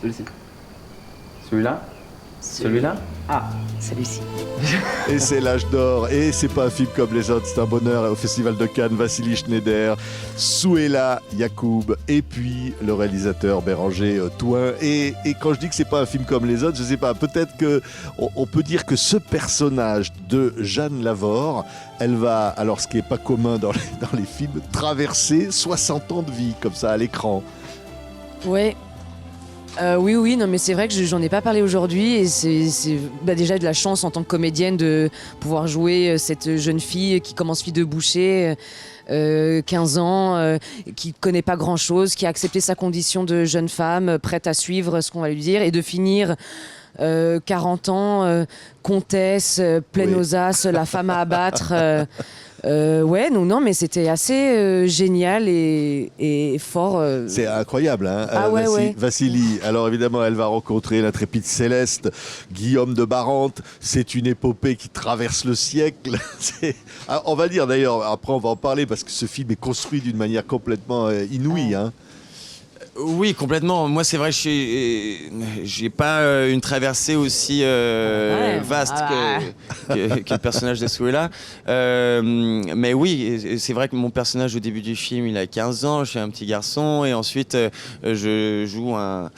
Celui-ci. Celui-là. Celui-là. Ah, celui-ci. Et c'est l'âge d'or, et c'est pas un film comme les autres, c'est un bonheur. Au Festival de Cannes, Vassili Schneider, Souheila Yacoub, et puis le réalisateur Béranger Thouin. Et quand je dis que c'est pas un film comme les autres, je sais pas, peut-être que on peut dire que ce personnage de Jeanne Lavore, elle va, alors ce qui est pas commun dans les films, traverser 60 ans de vie comme ça à l'écran. Ouais. Oui, non, mais c'est vrai que j'en ai pas parlé aujourd'hui et c'est déjà de la chance en tant que comédienne de pouvoir jouer cette jeune fille qui commence fille de boucher, 15 ans, qui connaît pas grand-chose, qui a accepté sa condition de jeune femme, prête à suivre ce qu'on va lui dire et de finir 40 ans, comtesse, pleine aux as, la femme à abattre. Ouais, non, mais c'était assez génial et fort. C'est incroyable, hein. Ouais. Vassili, alors évidemment, elle va rencontrer l'intrépide Céleste, Guillaume de Barante. C'est une épopée qui traverse le siècle. On va dire d'ailleurs, après on va en parler, parce que ce film est construit d'une manière complètement inouïe, hein. Oui, complètement. Moi, c'est vrai, j'ai pas une traversée aussi vaste que le personnage de Souheila. Mais oui, c'est vrai que mon personnage au début du film, il a 15 ans, je suis un petit garçon, et ensuite, je joue un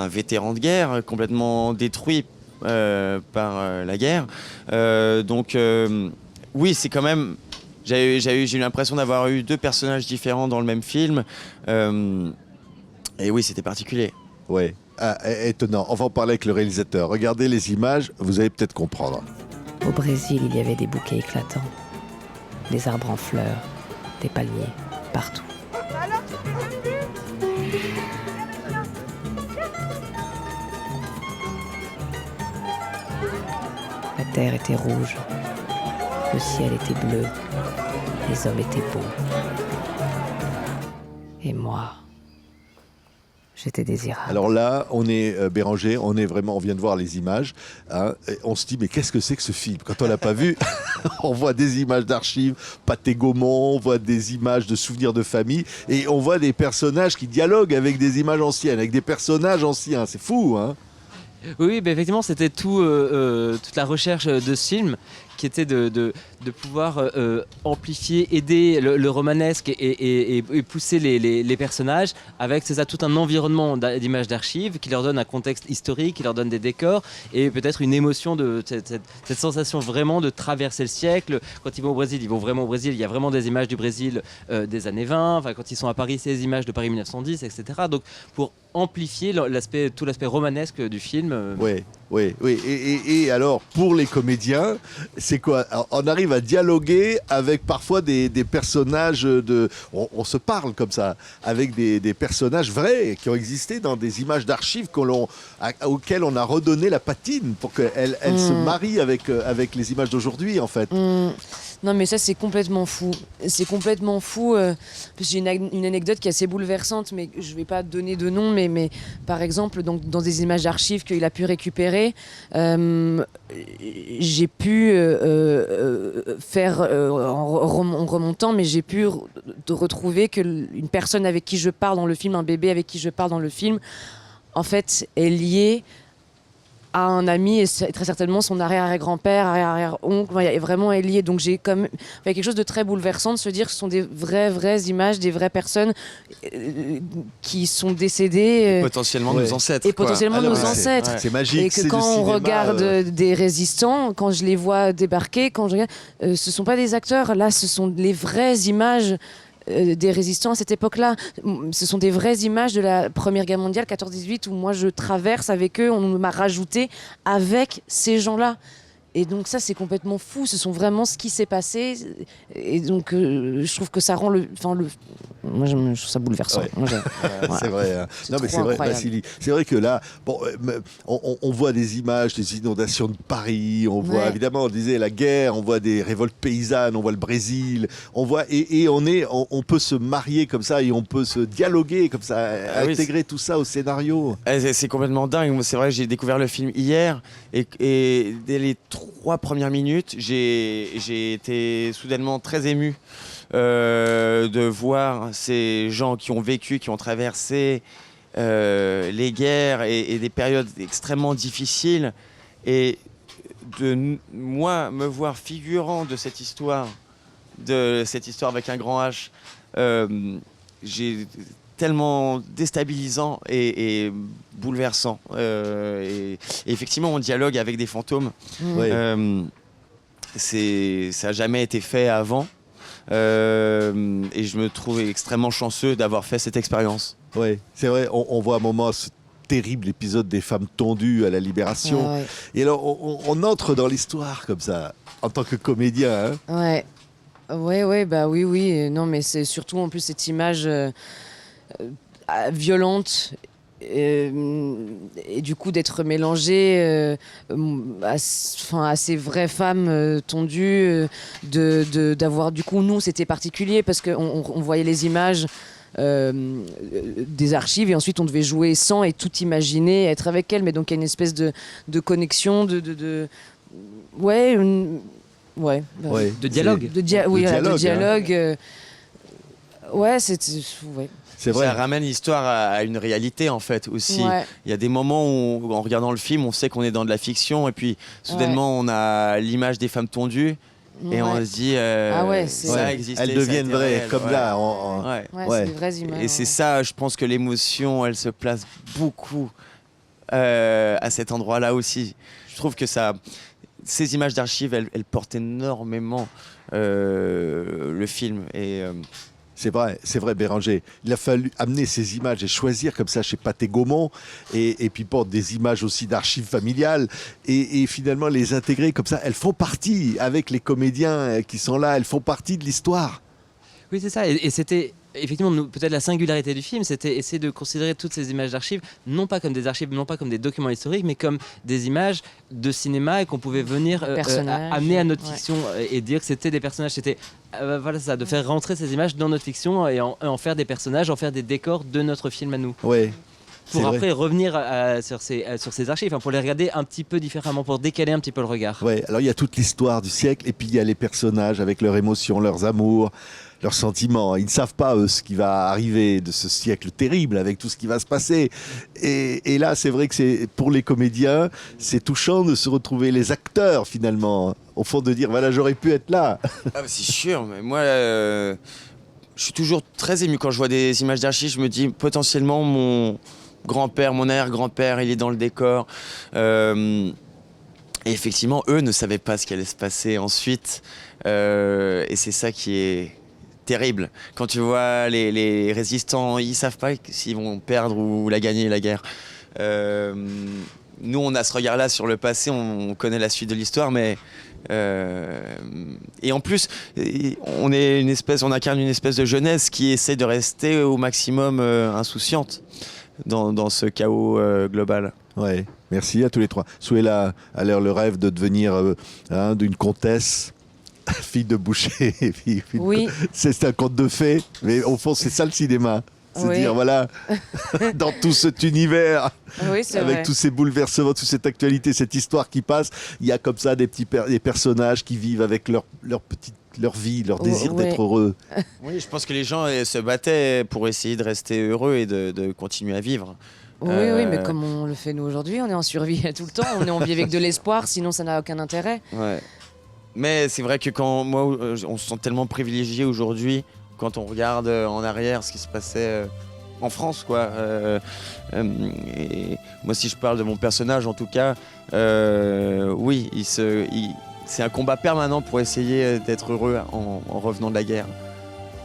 vétéran de guerre complètement détruit par la guerre. Donc, oui, c'est quand même... J'ai eu l'impression d'avoir eu deux personnages différents dans le même film. Et oui, c'était particulier. Ouais, étonnant. On va en parler avec le réalisateur. Regardez les images, vous allez peut-être comprendre. Au Brésil, il y avait des bouquets éclatants, des arbres en fleurs, des palmiers, partout. La terre était rouge, le ciel était bleu, les hommes étaient beaux. Et moi... j'étais désirable. Alors là, on est Béranger, on vient de voir les images, hein, et on se dit mais qu'est-ce que c'est que ce film? Quand on l'a pas vu, on voit des images d'archives, Pathé Gaumont, on voit des images de souvenirs de famille, et on voit des personnages qui dialoguent avec des images anciennes, avec des personnages anciens. C'est fou, hein? Oui, bah effectivement, c'était toute la recherche de ce film qui était de pouvoir amplifier, aider le romanesque et pousser les personnages avec c'est ça, tout un environnement d'images d'archives qui leur donne un contexte historique, qui leur donne des décors et peut-être une émotion de cette sensation vraiment de traverser le siècle. Quand ils vont vraiment au Brésil, il y a vraiment des images du Brésil des années 20, enfin, quand ils sont à Paris, c'est des images de Paris 1910, etc. Donc pour amplifier tout l'aspect romanesque du film. Oui. Et alors, pour les comédiens, c'est quoi? On arrive à dialoguer avec parfois des personnages on se parle comme ça, avec des personnages vrais qui ont existé dans des images d'archives auxquelles on a redonné la patine pour qu'elles se marient avec les images d'aujourd'hui, en fait. Non, mais ça, c'est complètement fou. C'est complètement fou. J'ai une anecdote qui est assez bouleversante, mais je ne vais pas donner de nom. Mais par exemple, donc, dans des images d'archives qu'il a pu récupérer, j'ai pu faire, en remontant, mais j'ai pu retrouver qu'une personne avec qui je parle dans le film, un bébé avec qui je parle dans le film, en fait, est lié à un ami et très certainement son arrière-grand-père, arrière-oncle, vraiment est lié. Donc j'ai comme quelque chose de très bouleversant de se dire que ce sont des vraies images, des vraies personnes qui sont décédées. Potentiellement nos ancêtres. Et potentiellement nos ancêtres. C'est magique. Et que quand on regarde des résistants, quand je les vois débarquer, quand je regarde, ce sont pas des acteurs, là ce sont les vraies images des résistants à cette époque-là. Ce sont des vraies images de la Première Guerre mondiale, 14-18, où moi je traverse avec eux, on m'a rajouté avec ces gens-là. Et donc ça, c'est complètement fou. Ce sont vraiment ce qui s'est passé. Et donc, je trouve que ça rend moi, je trouve ça bouleversant. Ouais. Moi, c'est vrai. Hein. C'est non, mais c'est vrai, Vassili. C'est vrai que là, on voit des images des inondations de Paris. On voit, évidemment, on disait la guerre. On voit des révoltes paysannes. On voit le Brésil. On voit et on peut se marier comme ça et on peut se dialoguer comme ça, intégrer tout ça au scénario. C'est complètement dingue. Moi, c'est vrai, j'ai découvert le film hier et dès les 3 premières minutes, j'ai été soudainement très ému de voir ces gens qui ont vécu, qui ont traversé les guerres et des périodes extrêmement difficiles. Et moi, me voir figurant de cette histoire avec un grand H, j'ai tellement déstabilisant et bouleversant. Et effectivement, on dialogue avec des fantômes. Ouais. Ça n'a jamais été fait avant. Et je me trouve extrêmement chanceux d'avoir fait cette expérience. Oui, c'est vrai, on voit un moment ce terrible épisode des femmes tondues à la Libération. Ouais. Et alors, on entre dans l'histoire comme ça, en tant que comédien. Hein. Ouais, bah oui. Non, mais c'est surtout en plus cette image violente. Et du coup d'être mélangée à ces vraies femmes tondues, d'avoir du coup, nous c'était particulier parce qu'on voyait les images des archives et ensuite on devait jouer sans et tout imaginer, être avec elles, mais donc il y a une espèce de connexion, de dialogue. De dialogue. C'est vrai. Ça ramène l'histoire à une réalité en fait aussi. Ouais. Il y a des moments où, en regardant le film, on sait qu'on est dans de la fiction et puis soudainement on a l'image des femmes tondues et on se dit ça existait. Elles deviennent vraies, réel. comme là. C'est des vraies images. Et c'est ça, je pense que l'émotion, elle se place beaucoup à cet endroit-là aussi. Je trouve que ces images d'archives, elles portent énormément le film. Et C'est vrai, Béranger. Il a fallu amener ces images et choisir comme ça chez Pathé Gaumont et puis porte des images aussi d'archives familiales et finalement les intégrer comme ça. Elles font partie avec les comédiens qui sont là. Elles font partie de l'histoire. Oui, c'est ça. Et c'était effectivement peut-être la singularité du film, c'était essayer de considérer toutes ces images d'archives, non pas comme des archives, non pas comme des documents historiques, mais comme des images de cinéma et qu'on pouvait venir amener à notre fiction et dire que c'était des personnages. C'était de faire rentrer ces images dans notre fiction et en faire des personnages, en faire des décors de notre film à nous. Ouais. Pour après revenir sur ces archives, pour les regarder un petit peu différemment, pour décaler un petit peu le regard. Ouais, alors il y a toute l'histoire du siècle et puis il y a les personnages avec leurs émotions, leurs amours, leurs sentiments. Ils ne savent pas, eux, ce qui va arriver de ce siècle terrible avec tout ce qui va se passer. Et là, c'est vrai que pour les comédiens, c'est touchant de se retrouver les acteurs, finalement, au fond, de dire, voilà, j'aurais pu être là. C'est sûr, mais moi, je suis toujours très ému quand je vois des images d'archives. Je me dis, potentiellement, mon grand-père, mon arrière-grand-père, il est dans le décor. Et effectivement, eux ne savaient pas ce qui allait se passer ensuite. Et c'est ça qui est terrible. Quand tu vois les résistants, ils savent pas s'ils vont perdre ou la gagner, la guerre. Nous, on a ce regard-là sur le passé, on connaît la suite de l'histoire, mais... et en plus, on incarne une espèce de jeunesse qui essaie de rester au maximum insouciante dans ce chaos global. Ouais, merci à tous les trois. Souhaila a l'air le rêve de devenir d'une comtesse, fille de boucher. Oui. C'est un conte de fées, mais au fond, c'est ça le cinéma. C'est dire, voilà, dans tout cet univers, avec vrai. tous ces bouleversements, toute cette actualité, cette histoire qui passe, il y a comme ça des personnages qui vivent avec leur vie, leur désir d'être heureux. Oui, je pense que les gens se battaient pour essayer de rester heureux et de continuer à vivre. Oui, mais comme on le fait nous aujourd'hui, on est en survie tout le temps, on vit avec de l'espoir, sinon ça n'a aucun intérêt. Ouais. Mais c'est vrai que on se sent tellement privilégié aujourd'hui quand on regarde en arrière ce qui se passait en France, quoi. Et moi, si je parle de mon personnage, en tout cas, oui, c'est un combat permanent pour essayer d'être heureux en revenant de la guerre.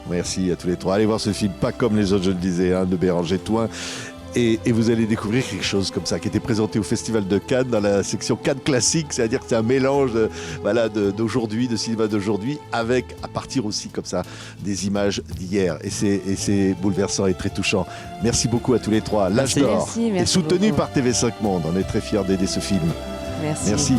Merci à tous les trois. Allez voir ce film, pas comme les autres, je le disais, de Béranger Thouin. Et vous allez découvrir quelque chose comme ça qui était présenté au Festival de Cannes dans la section Cannes classique, c'est-à-dire que c'est un mélange d'aujourd'hui, de cinéma d'aujourd'hui, avec à partir aussi comme ça des images d'hier. Et c'est bouleversant et très touchant. Merci beaucoup à tous les trois. L'Âge d'Or est soutenu par TV5 Monde. On est très fiers d'aider ce film. Merci. Merci.